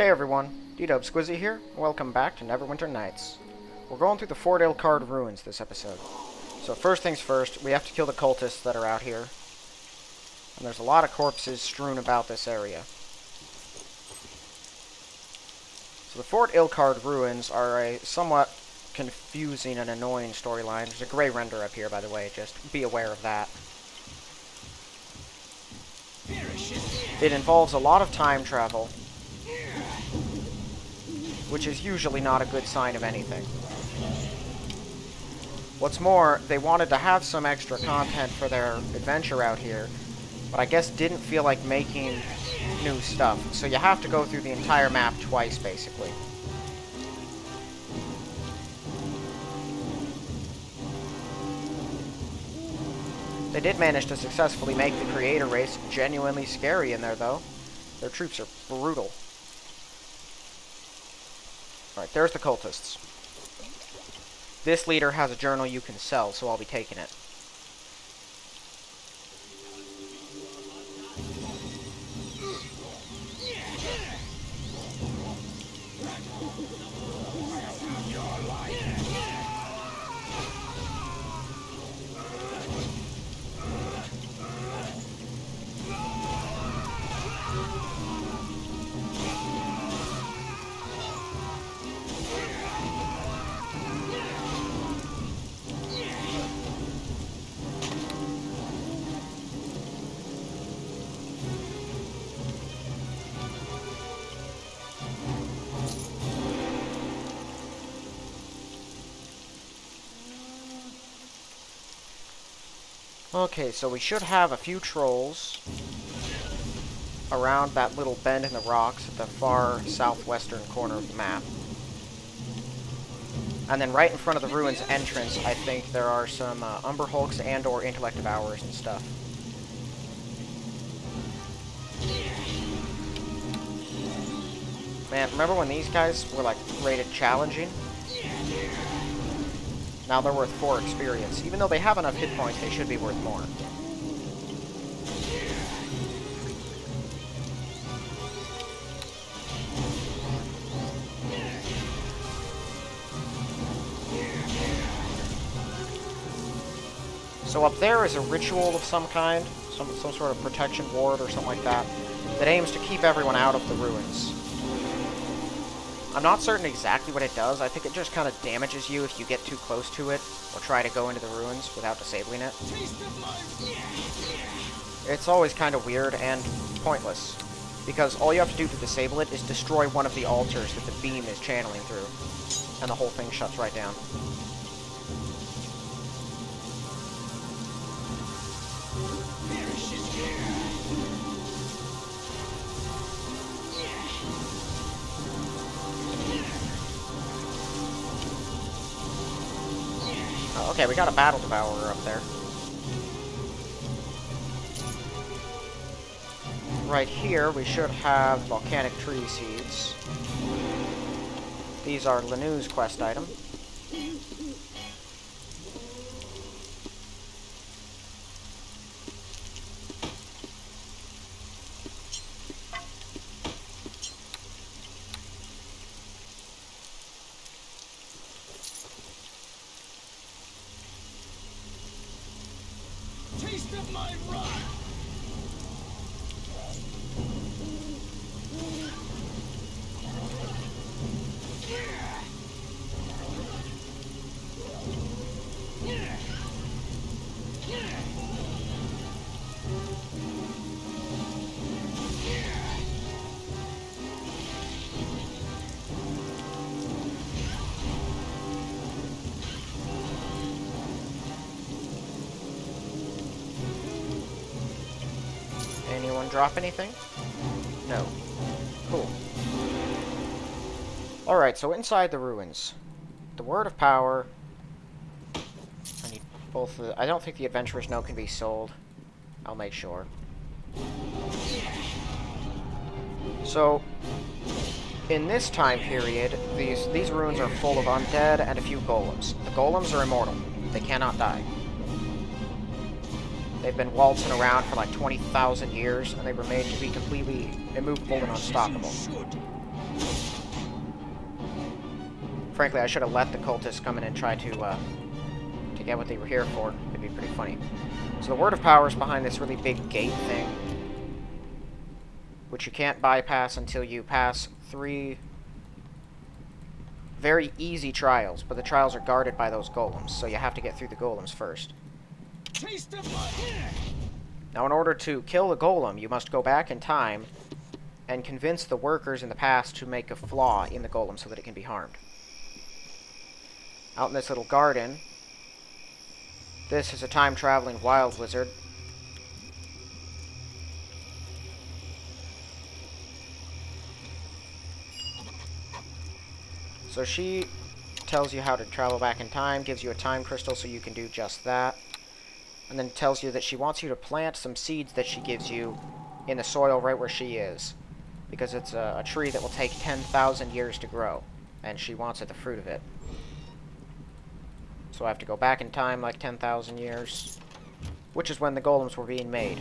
Hey everyone, D-Dub Squizzy here. Welcome back to Neverwinter Nights. We're going through the Fort Ilkard ruins this episode. So first things first, we have to kill the cultists that are out here. And there's a lot of corpses strewn about this area. So the Fort Ilkard ruins are a somewhat confusing and annoying storyline. There's a gray render up here, by the way, just be aware of that. It involves a lot of time travel, which is usually not a good sign of anything. What's more, they wanted to have some extra content for their adventure out here, but I guess didn't feel like making new stuff, so you have to go through the entire map twice, basically. They did manage to successfully make the creator race genuinely scary in there, though. Their troops are brutal. Alright, there's the cultists. This leader has a journal you can sell, so I'll be taking it. Okay, so we should have a few trolls around that little bend in the rocks at the far southwestern corner of the map. And then right in front of the ruins entrance, I think there are some Umber Hulks and or Intellect Devourers and stuff. Man, remember when these guys were like rated challenging? Now they're worth 4 experience. Even though they have enough hit points, they should be worth more. So up there is a ritual of some kind, some sort of protection ward or something like that, that aims to keep everyone out of the ruins. I'm not certain exactly what it does. I think it just kind of damages you if you get too close to it, or try to go into the ruins without disabling it. It's always kind of weird and pointless, because all you have to do to disable it is destroy one of the altars that the beam is channeling through, and the whole thing shuts right down. Okay, we got a Battle Devourer up there. Right here, we should have Volcanic Tree Seeds. These are Lanu's quest item. Of my rock. Anyone drop anything? No. Cool. Alright, so inside the ruins. The Word of Power. I need both of the... I don't think the Adventurer's Note can be sold. I'll make sure. So, in this time period, these ruins are full of undead and a few golems. The golems are immortal. They cannot die. They've been waltzing around for like 20,000 years, and they were made to be completely immovable and unstoppable. Frankly, I should have let the cultists come in and try to get what they were here for. It'd be pretty funny. So the word of power is behind this really big gate thing, which you can't bypass until you pass 3 very easy trials, but the trials are guarded by those golems, so you have to get through the golems first. Now, in order to kill the golem, you must go back in time and convince the workers in the past to make a flaw in the golem so that it can be harmed. Out in this little garden, this is a time-traveling wild wizard. So she tells you how to travel back in time, gives you a time crystal so you can do just that, and then tells you that she wants you to plant some seeds that she gives you in the soil right where she is, because it's a tree that will take 10,000 years to grow, and she wants the fruit of it. So I have to go back in time like 10,000 years, which is when the golems were being made.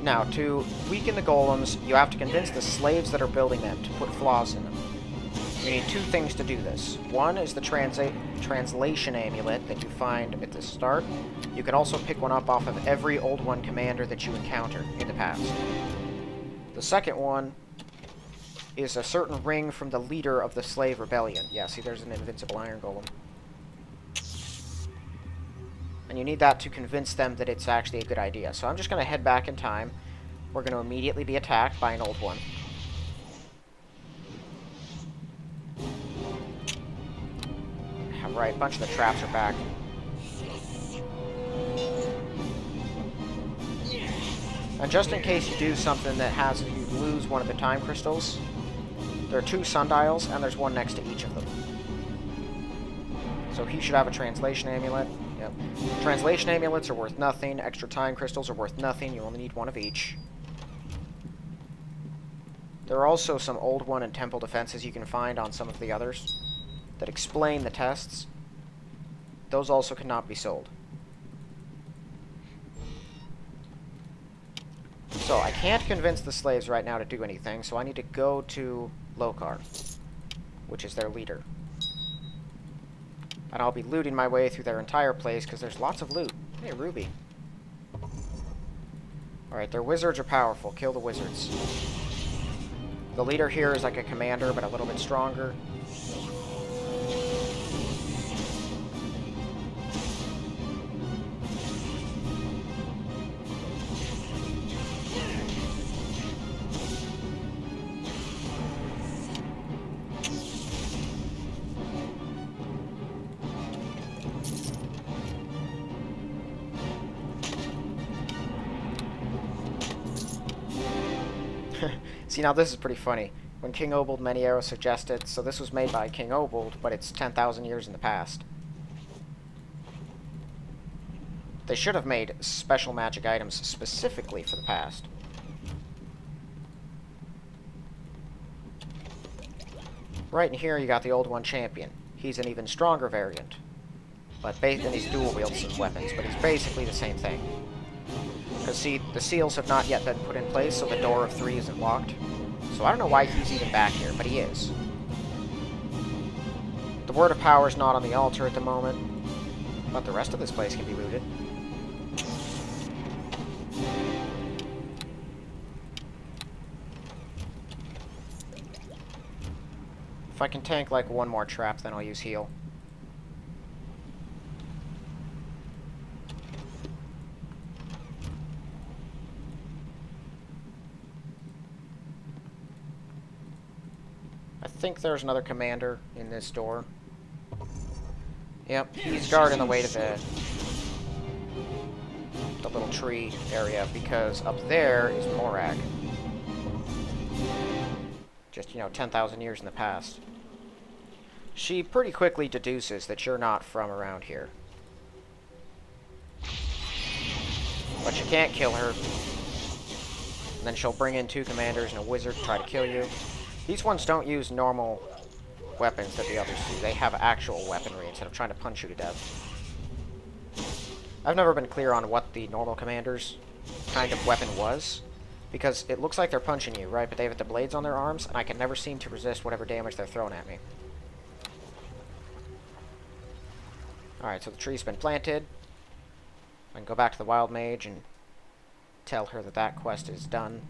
Now, to weaken the golems, you have to convince the slaves that are building them to put flaws in them. You need 2 things to do this. One is the translation amulet that you find at the start. You can also pick one up off of every Old One commander that you encounter in the past. The second one is a certain ring from the leader of the slave rebellion. Yeah, see, there's an invincible iron golem. And you need that to convince them that it's actually a good idea. So I'm just going to head back in time. We're going to immediately be attacked by an Old One. Right, a bunch of the traps are back. And just in case you do something that has you lose one of the time crystals, there are 2 sundials, and there's one next to each of them. So he should have a translation amulet. Yep. Translation amulets are worth nothing. Extra time crystals are worth nothing. You only need 1 of each. There are also some Old One and temple defenses you can find on some of the others that explain the tests. Those also cannot be sold. So I can't convince the slaves right now to do anything, so I need to go to Ilkard, which is their leader. And I'll be looting my way through their entire place, because there's lots of loot. Hey, Ruby. Alright, their wizards are powerful. Kill the wizards. The leader here is like a commander, but a little bit stronger. See, now this is pretty funny. When King Obold Many Arrows suggested, so this was made by King Obold, but it's 10,000 years in the past. They should have made special magic items specifically for the past. Right in here you got the Old One Champion. He's an even stronger variant. And he's dual wields some weapons, but he's basically the same thing. Because, see, the seals have not yet been put in place, so the door of 3 isn't locked. So I don't know why he's even back here, but he is. The Word of Power is not on the altar at the moment, but the rest of this place can be looted. If I can tank, like, 1 more trap, then I'll use heal. I think there's another commander in this door. Yep, he's guarding the way to the little tree area, because up there is Morag. Just, 10,000 years in the past. She pretty quickly deduces that you're not from around here. But you can't kill her, And then she'll bring in 2 commanders and a wizard to try to kill you. These ones don't use normal weapons that the others do. They have actual weaponry instead of trying to punch you to death. I've never been clear on what the normal commander's kind of weapon was, because it looks like they're punching you, right? But they have the blades on their arms, and I can never seem to resist whatever damage they're throwing at me. Alright, so the tree's been planted. I can go back to the Wild Mage and tell her that that quest is done.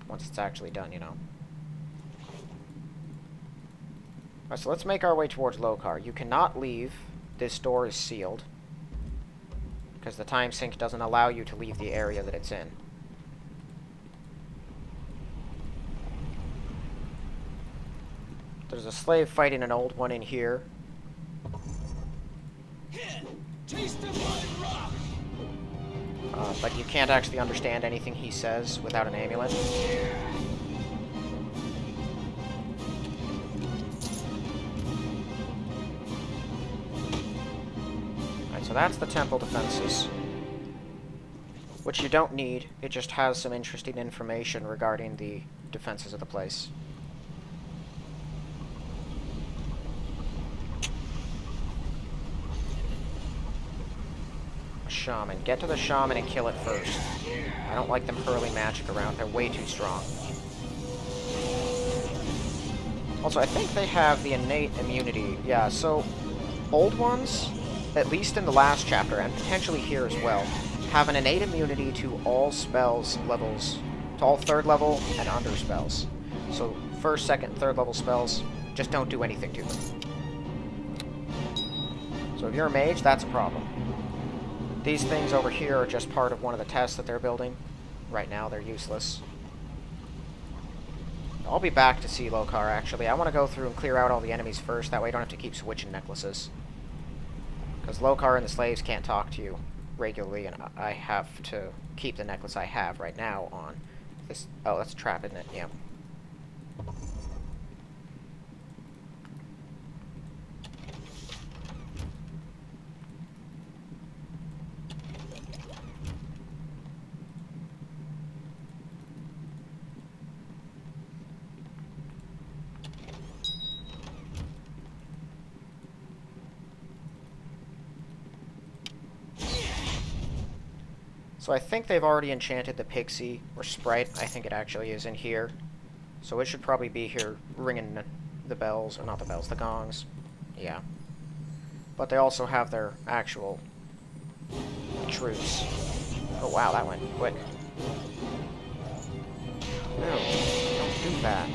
Once it's actually done, you know. Alright, so let's make our way towards Lokar. You cannot leave. This door is sealed, because the time sink doesn't allow you to leave the area that it's in. There's a slave fighting an old one in here. But you can't actually understand anything he says without an amulet. Alright, so that's the temple defenses. Which you don't need, it just has some interesting information regarding the defenses of the place. Shaman. Get to the shaman and kill it first. I don't like them hurling magic around. They're way too strong. Also, I think they have the innate immunity. Yeah, so old ones, at least in the last chapter, and potentially here as well, have an innate immunity to all spells levels, to all 3rd level and under spells. So 1st, 2nd, 3rd level spells, just don't do anything to them. So if you're a mage, that's a problem. These things over here are just part of one of the tests that they're building. Right now, they're useless. I'll be back to see Lokar, actually. I want to go through and clear out all the enemies first. That way I don't have to keep switching necklaces. Because Lokar and the slaves can't talk to you regularly, and I have to keep the necklace I have right now on. This. Oh, that's a trap, isn't it? Yeah. So I think they've already enchanted the pixie, or sprite, I think it actually is in here. So it should probably be here ringing the bells, or not the bells, the gongs. Yeah. But they also have their actual troops. Oh wow, that went quick. No, don't do that.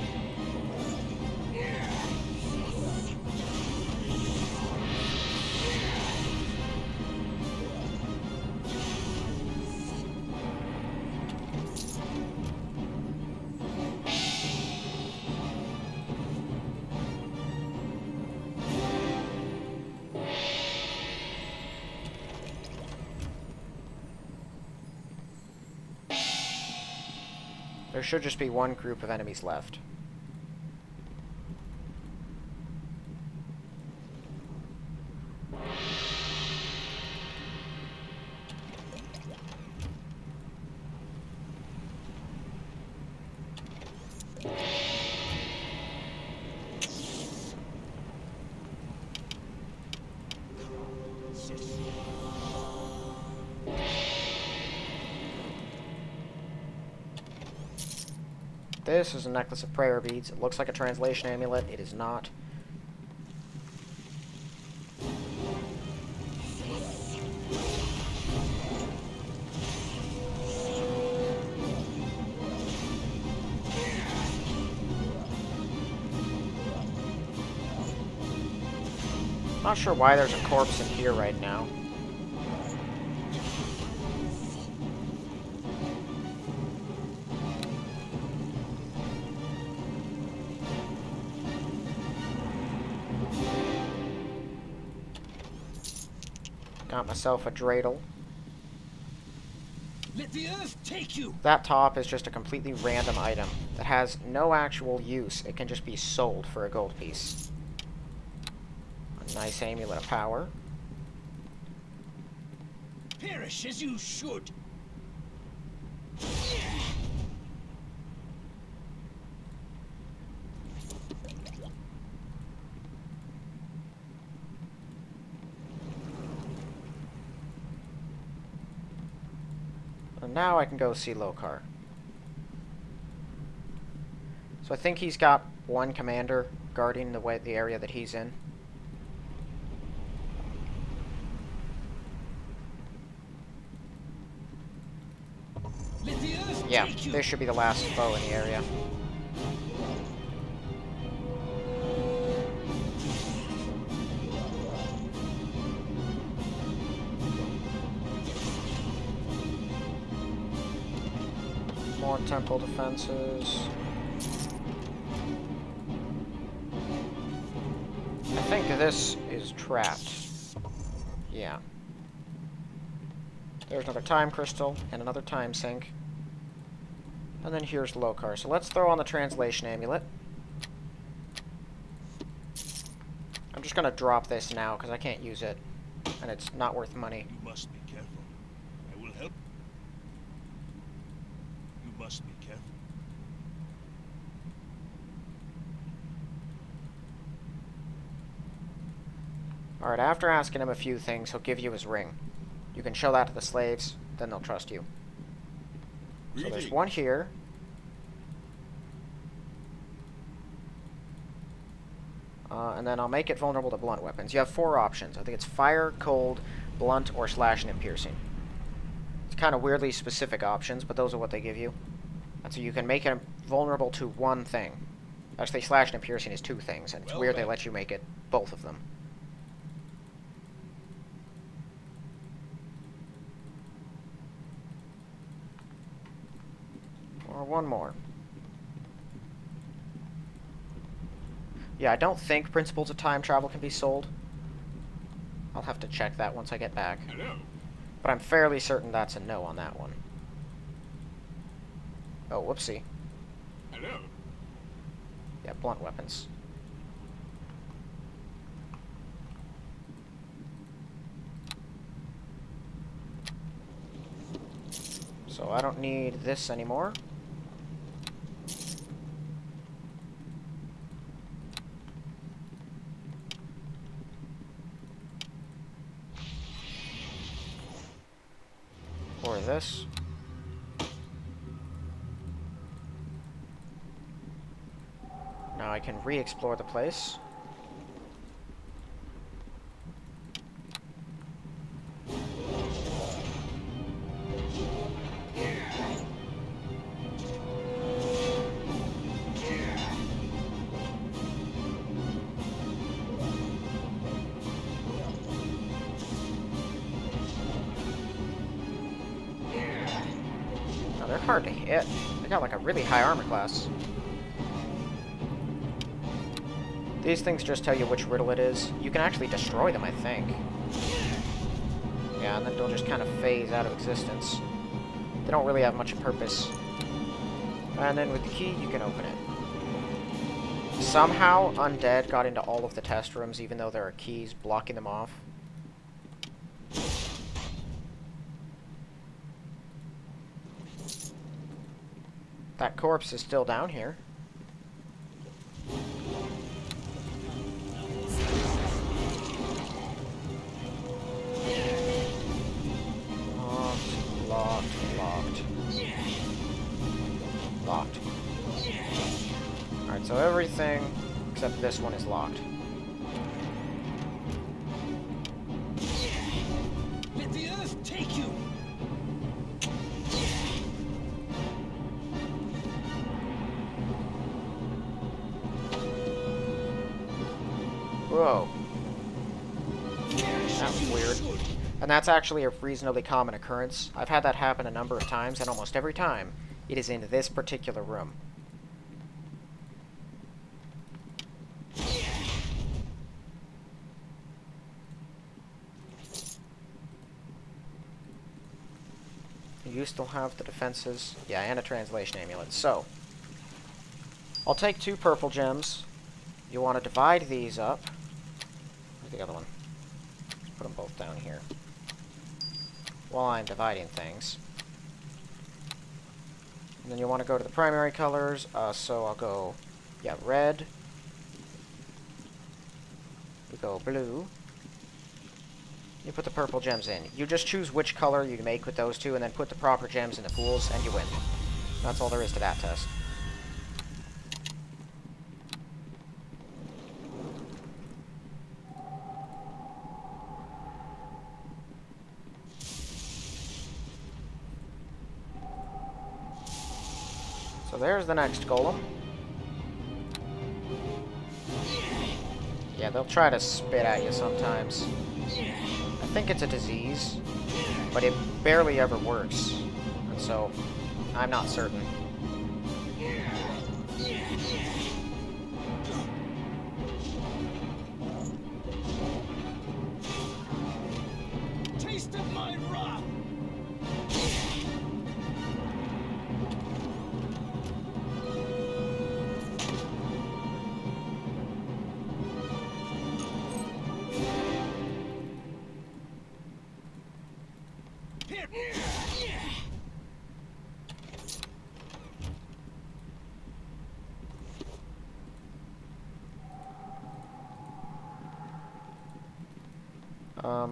There should just be one group of enemies left. This is a necklace of prayer beads. It looks like a translation amulet. It is not. Not sure why there's a corpse in here right now. Got myself a dreidel. Let the earth take you. That top is just a completely random item that has no actual use. It can just be sold for a gold piece. A nice amulet of power. Perish as you should. And now I can go see Lokar. So I think he's got one commander guarding the area that he's in. Yeah, this should be the last foe in the area. More temple defenses. I think this is trapped. Yeah. There's another time crystal and another time sink. And then here's Lokar. So let's throw on the translation amulet. I'm just gonna drop this now because I can't use it. And it's not worth money. You must be careful. I will help. You must be careful. Alright, after asking him a few things, he'll give you his ring. You can show that to the slaves, then they'll trust you. So there's one here. And then I'll make it vulnerable to blunt weapons. You have 4 options. I think it's fire, cold, blunt, or slashing and piercing. It's kind of weirdly specific options, but those are what they give you. And so you can make it vulnerable to one thing. Actually, slashing and piercing is 2 things, and it's weird they let you make it both of them. Or one more. Yeah, I don't think Principles of Time Travel can be sold. I'll have to check that once I get back. Hello. But I'm fairly certain that's a no on that one. Oh, whoopsie. Hello. Yeah, blunt weapons. So I don't need this anymore. Or this. Now I can re-explore the place. They're hard to hit. They got like a really high armor class. These things just tell you which riddle it is. You can actually destroy them, I think. Yeah, and then they'll just kind of phase out of existence. They don't really have much purpose. And then with the key, you can open it. Somehow, Undead got into all of the test rooms, even though there are keys blocking them off. That corpse is still down here. Locked. Locked. Alright, so everything except this one is locked. Let the earth take you. Whoa. That was weird. And that's actually a reasonably common occurrence. I've had that happen a number of times, and almost every time, it is in this particular room. You still have the defenses. Yeah, and a translation amulet. So, I'll take 2 purple gems. You want to divide these up. Where's the other one? Let's put them both down here. While I'm dividing things. And then you want to go to the primary colors, so I'll go, yeah, red. We go blue. You put the purple gems in. You just choose which color you make with those two, and then put the proper gems in the pools, and you win. That's all there is to that test. So there's the next golem. Yeah, they'll try to spit at you sometimes. I think it's a disease, but it barely ever works. And so, I'm not certain. Taste of my wrath.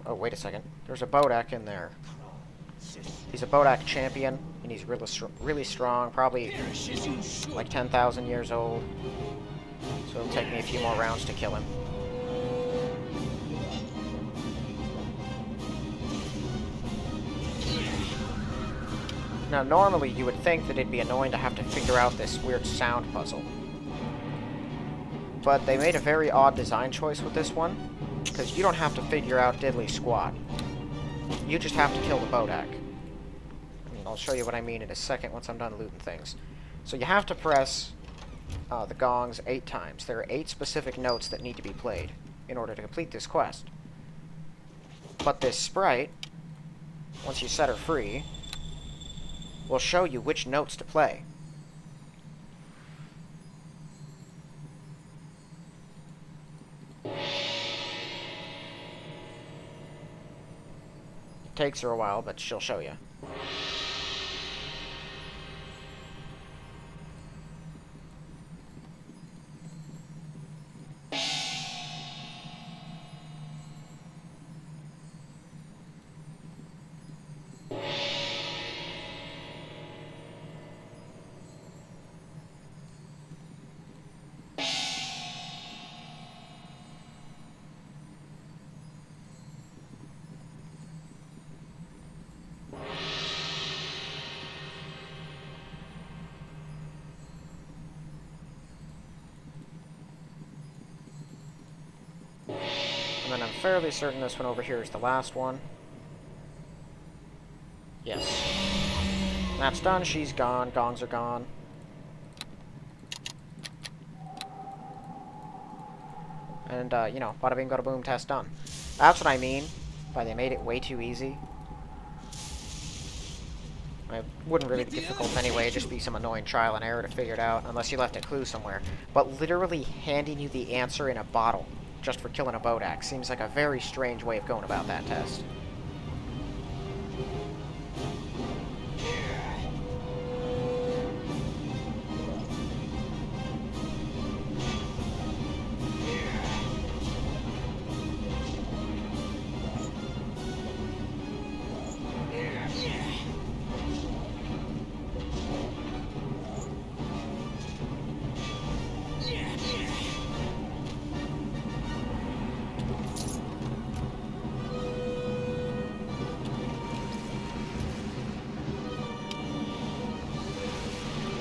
Oh, wait a second. There's a Bodak in there. He's a Bodak champion, and he's really strong, probably like 10,000 years old. So it'll take me a few more rounds to kill him. Now, normally you would think that it'd be annoying to have to figure out this weird sound puzzle. But they made a very odd design choice with this one, because you don't have to figure out diddly squat. You just have to kill the Bodak. And I'll show you what I mean in a second once I'm done looting things. So you have to press the gongs 8 times. There are 8 specific notes that need to be played in order to complete this quest. But this sprite, once you set her free, will show you which notes to play. Takes her a while, but she'll show you. And then I'm fairly certain this one over here is the last one. Yes. That's done. She's gone. Gongs are gone. And, you know, bada bing, bada boom, test done. That's what I mean by they made it way too easy. It wouldn't really be difficult anyway, it'd just be some annoying trial and error to figure it out, unless you left a clue somewhere. But literally handing you the answer in a bottle, just for killing a Bodak, seems like a very strange way of going about that test.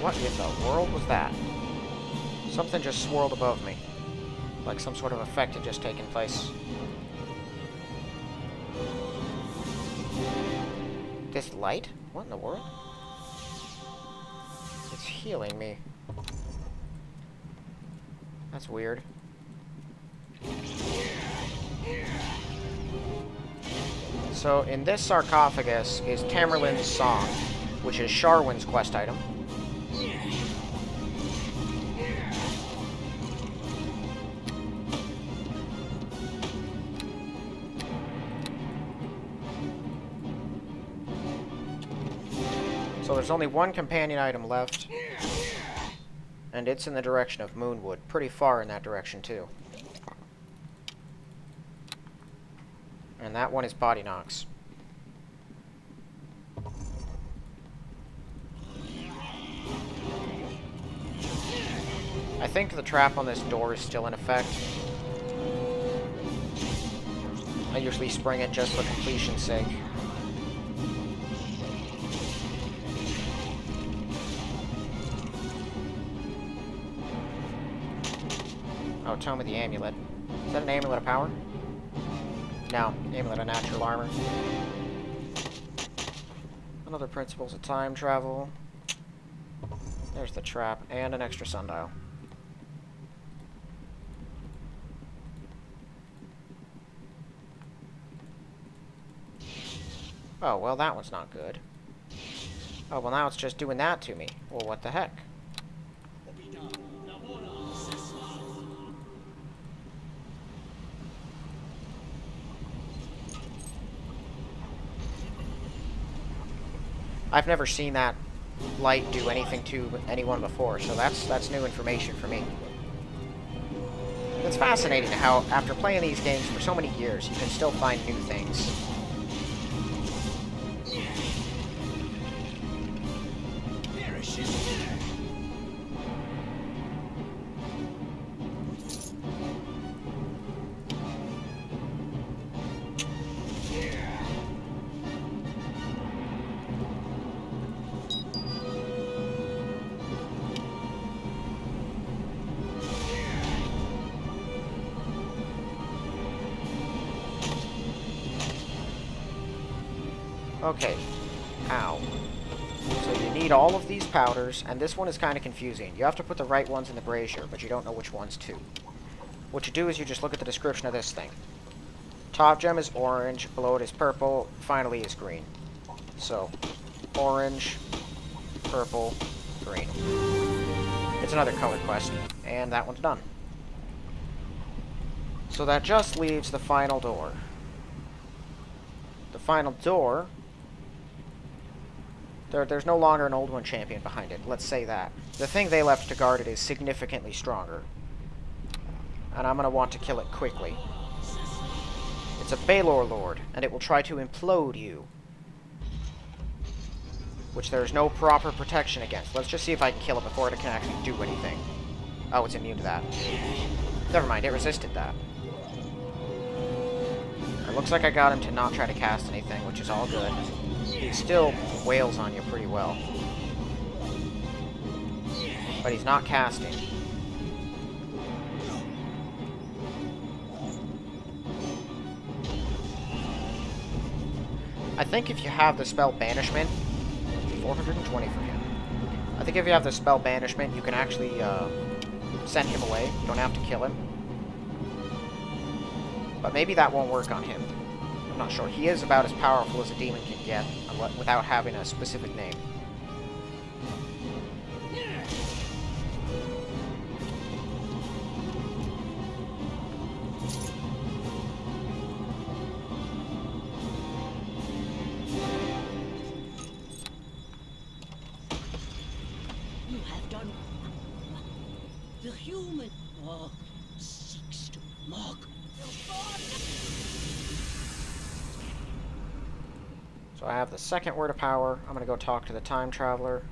What in the world was that? Something just swirled above me. Like some sort of effect had just taken place. This light? What in the world? It's healing me. That's weird. So, in this sarcophagus is Tamerlane's Song, which is Sharwin's quest item. So there's only one companion item left, and it's in the direction of Moonwood, pretty far in that direction too. And that one is body knocks. I think the trap on this door is still in effect. I usually spring it just for completion's sake. Oh, tell me the amulet. Is that an amulet of power? No, amulet of natural armor. Another principles of time travel. There's the trap, and an extra sundial. Oh, well, that one's not good. Oh, well, now it's just doing that to me. Well, what the heck? I've never seen that light do anything to anyone before, so that's new information for me. It's fascinating how, after playing these games for so many years, you can still find new things. Okay. Ow. So you need all of these powders, and this one is kind of confusing. You have to put the right ones in the brazier, but you don't know which ones to. What you do is you just look at the description of this thing. Top gem is orange, below it is purple, finally is green. So, orange, purple, green. It's another color quest, and that one's done. So that just leaves the final door. The final door... There's no longer an Old One champion behind it, let's say that. The thing they left to guard it is significantly stronger. And I'm going to want to kill it quickly. It's a Balor Lord, and it will try to implode you. Which there is no proper protection against. Let's just see if I can kill it before it can actually do anything. Oh, it's immune to that. Never mind, it resisted that. It looks like I got him to not try to cast anything, which is all good. He still wails on you pretty well. But he's not casting. I think if you have the spell Banishment... 420 for him. I think if you have the spell Banishment, you can actually send him away. You don't have to kill him. But maybe that won't work on him. I'm not sure. He is about as powerful as a demon can get, without having a specific name. You have done. The human seeks to mock. So I have the second word of power. I'm going to go talk to the time traveler.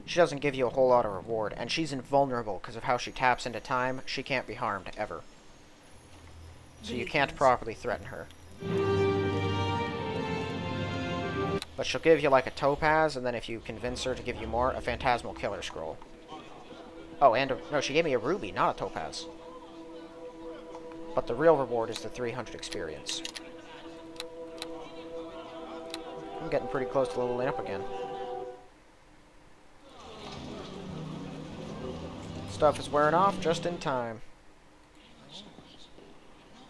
She doesn't give you a whole lot of reward, and she's invulnerable because of how she taps into time. She can't be harmed, ever. So you can't properly threaten her. But she'll give you like a topaz, and then if you convince her to give you more, a phantasmal killer scroll. Oh, and no, she gave me a ruby, not a topaz. But the real reward is the 300 experience. I'm getting pretty close to leveling up again. Stuff is wearing off just in time.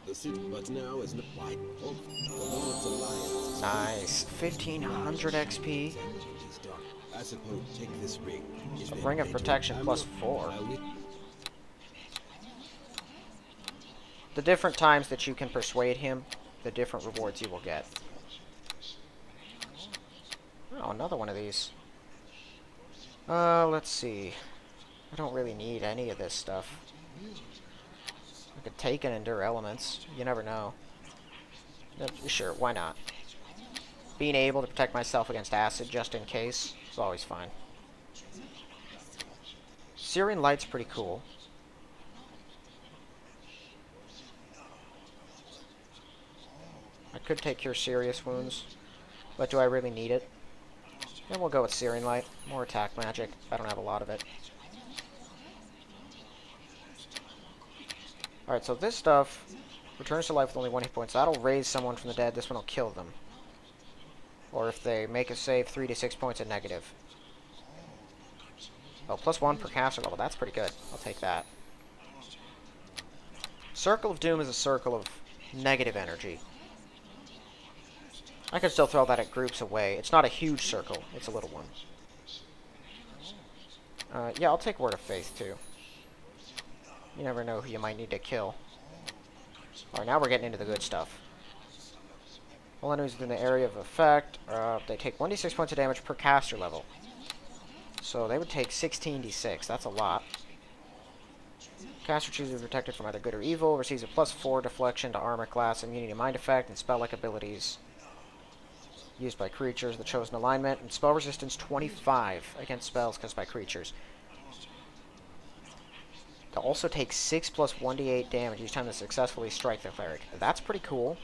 The city, but now is not white. Nice. 1500 XP. I suppose take this ring. A ring of protection plus 4. The different times that you can persuade him, the different rewards you will get. Oh, another one of these. Let's see. I don't really need any of this stuff. I could take and endure elements. You never know. Sure, why not? Being able to protect myself against acid just in case is always fine. Syrian Light's pretty cool. I could take Cure Serious Wounds, but do I really need it? Then we'll go with Syrian Light. More attack magic. I don't have a lot of it. Alright, so this stuff returns to life with only 1 hit point. So that'll raise someone from the dead. This one will kill them. Or if they make a save, 3 to 6 points at negative. Oh, +1 per caster level. That's pretty good. I'll take that. Circle of Doom is a circle of negative energy. I could still throw that at groups away. It's not a huge circle. It's a little one. Yeah, I'll take Word of Faith, too. You never know who you might need to kill. Alright, now we're getting into the good stuff. All enemies within the area of effect, they take 1d6 points of damage per caster level. So they would take 16d6. That's a lot. Caster chooses to be protected from either good or evil, receives a +4 deflection to armor class, immunity to mind effect, and spell-like abilities used by creatures, the chosen alignment, and spell resistance 25 against spells cast by creatures. They'll also take 6 plus 1d8 damage each time they successfully strike the cleric. That's pretty cool.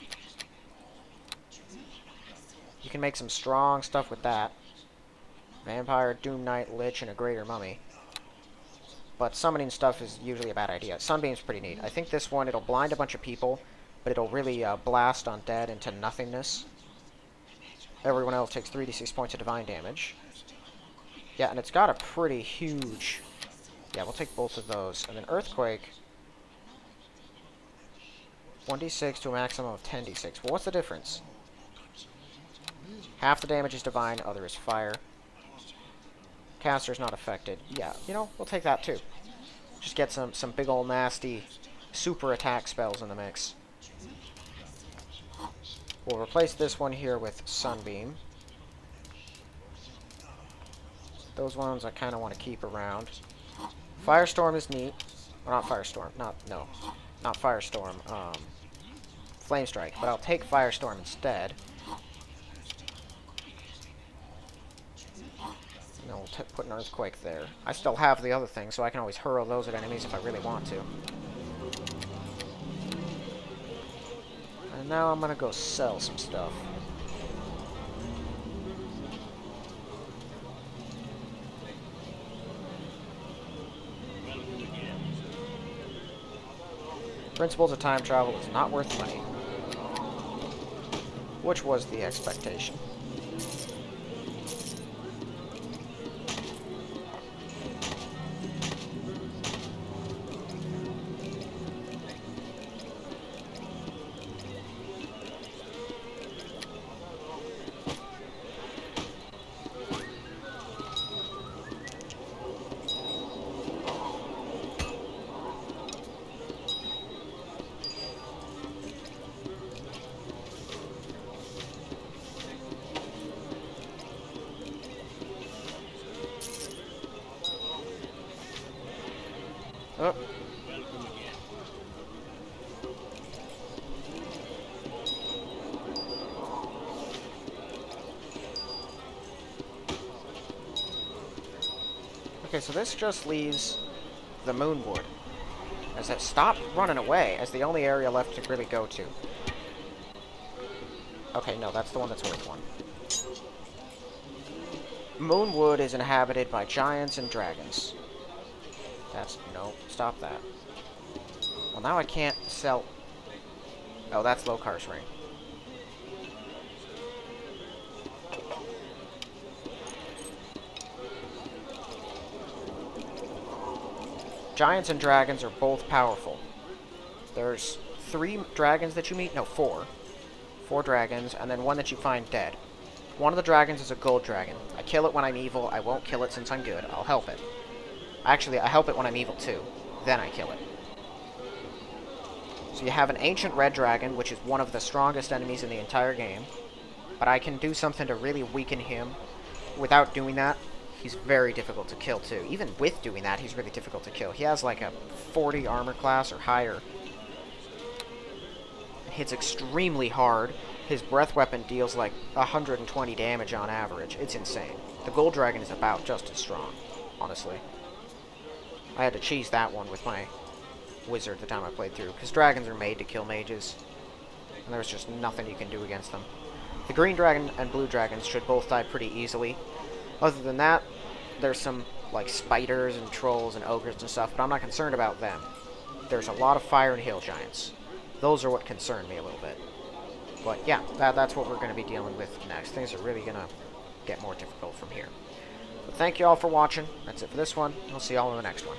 You can make some strong stuff with that. Vampire, Doom Knight, Lich, and a Greater Mummy. But summoning stuff is usually a bad idea. Sunbeam's pretty neat. I think this one, it'll blind a bunch of people, but it'll really blast undead into nothingness. Everyone else takes 3d6 points of divine damage. Yeah, and it's got a pretty huge... Yeah, we'll take both of those. And then Earthquake. 1d6 to a maximum of 10d6. Well, what's the difference? Half the damage is divine, other is fire. Caster's not affected. Yeah, you know, we'll take that too. Just get some big ol' nasty super attack spells in the mix. We'll replace this one here with Sunbeam. Those ones I kind of want to keep around. Firestorm is neat. Or not Firestorm. Not Firestorm. Flame Strike. But I'll take Firestorm instead. And then we'll put an Earthquake there. I still have the other thing, so I can always hurl those at enemies if I really want to. And now I'm gonna go sell some stuff. Principles of time travel is not worth money. Which was the expectation. Oh. Okay, so this just leaves the Moonwood. As it stopped running away, as the only area left to really go to. Okay, no, that's the one that's worth one. Moonwood is inhabited by giants and dragons. That's... no, stop that. Well, now I can't sell... Oh, that's Ilkard's ring. Giants and dragons are both powerful. There's 3 dragons that you meet. No, 4. 4 dragons, and then one that you find dead. One of the dragons is a gold dragon. I kill it when I'm evil. I won't kill it since I'm good. I'll help it. Actually, I help it when I'm evil too. Then I kill it. So you have an ancient red dragon, which is one of the strongest enemies in the entire game. But I can do something to really weaken him. Without doing that, he's very difficult to kill too. Even with doing that, he's really difficult to kill. He has like a 40 armor class or higher. It hits extremely hard. his breath weapon deals like 120 damage on average. It's insane. The gold dragon is about just as strong, honestly. I had to cheese that one with my wizard the time I played through, because dragons are made to kill mages, and there's just nothing you can do against them. The green dragon and blue dragons should both die pretty easily. Other than that, there's some like spiders and trolls and ogres and stuff, but I'm not concerned about them. There's a lot of fire and hill giants. Those are what concern me a little bit. But yeah, that's what we're going to be dealing with next. Things are really going to get more difficult from here. But thank you all for watching. That's it for this one. I'll see you all in the next one.